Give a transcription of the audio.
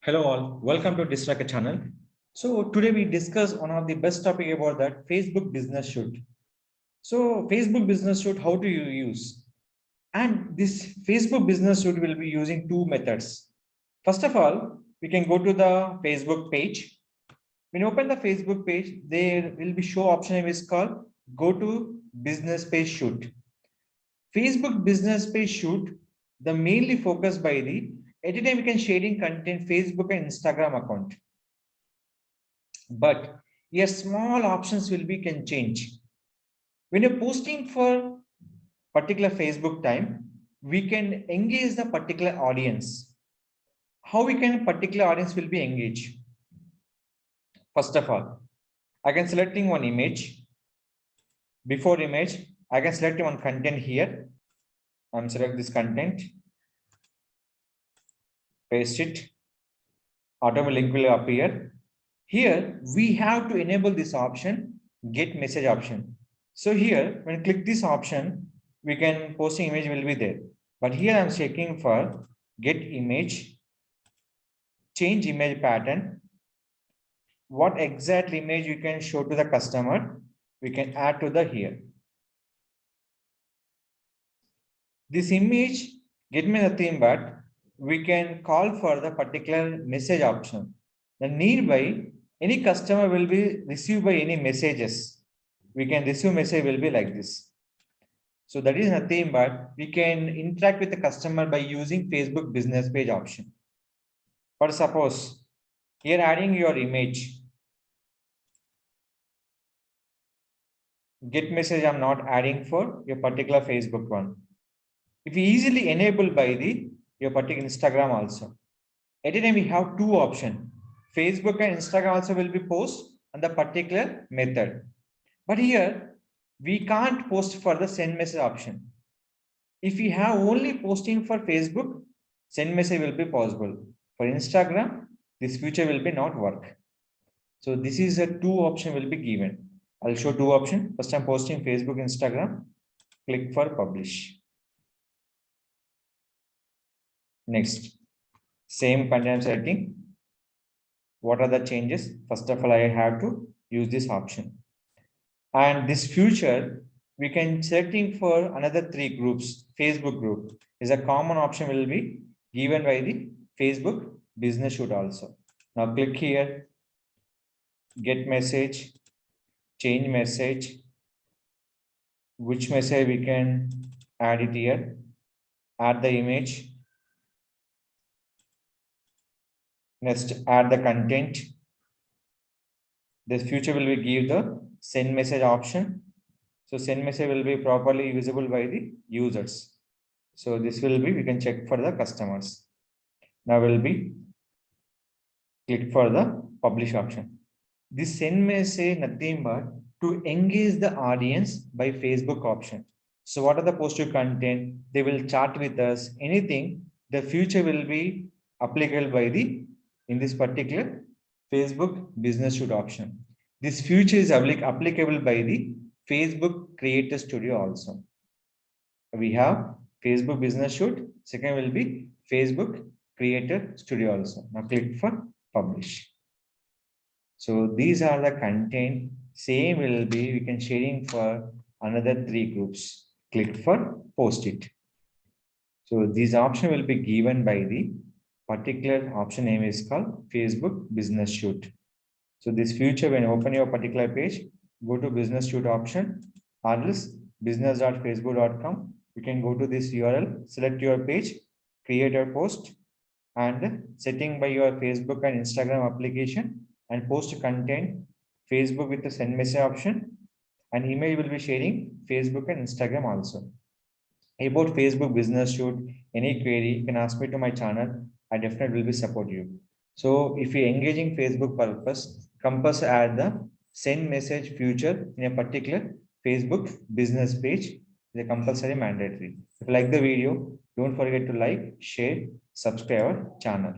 Hello all, welcome to Digital Rakesh channel. So today we discuss one of the best topic about that Facebook business shoot. So Facebook business shoot, how do you use? And this Facebook business shoot will be using two methods. First of all, we can go to the Facebook page. When you open the Facebook page, there will be show option is called go to business page shoot. Facebook business page shoot, the mainly focused by the at a time we can sharing content Facebook and Instagram account. But yes, small options will be can change. When you're posting for particular Facebook time, we can engage the particular audience. How we can particular audience will be engaged? First of all, I can selecting one image. Before image, I can select one content here. I'm select this content, paste it, auto link will appear. Here we have to enable this option, get message option. So here when click this option, we can posting image will be there. But here I'm checking for get image, change image pattern. What exact image you can show to the customer, we can add to the here. This image get me nothing but we can call for the particular message option. The nearby any customer will be received by any messages. We can receive message will be like this. So that is nothing but we can interact with the customer by using Facebook business page option. But suppose here adding your image, get message I'm not adding for your particular Facebook one. If we easily enable by the your particular Instagram also. At a time we have two options. Facebook and Instagram also will be post on the particular method. But here we can't post for the send message option. If we have only posting for Facebook, send message will be possible. For Instagram, this feature will be not work. So this is a two option will be given. I'll show two option. First I'm posting Facebook, Instagram. Click for publish. Next, same content setting. What are the changes? First of all, I have to use this option. And this future, we can setting for another three groups. Facebook group is a common option will be given by the Facebook business shoot also. Now click here, get message, change message. Which message we can add it here? Add the image. Next, add the content. This future will be give the send message option. So send message will be properly visible by the users. So this will be, we can check for the customers. Now will be click for the publish option. This send message nothing but to engage the audience by Facebook option. So what are the posted content? They will chat with us. Anything, the future will be applicable by the in this particular Facebook business shoot option. This feature is applicable by the Facebook Creator Studio also. We have Facebook business shoot. Second will be Facebook Creator Studio also. Now click for publish. So these are the content. Same will be we can sharing for another three groups. Click for post it. So this option will be given by the particular option name is called Facebook business shoot. So this future when you open your particular page, go to business shoot option or else business.facebook.com. You can go to this URL, select your page, create a post and setting by your Facebook and Instagram application and post content Facebook with the send message option and email will be sharing Facebook and Instagram also. About Facebook business shoot, any query, you can ask me to my channel. I definitely will be support you. So if you're engaging Facebook purpose, compass add the send message feature in a particular Facebook business page is a compulsory mandatory. If you like the video, don't forget to like, share, subscribe our channel.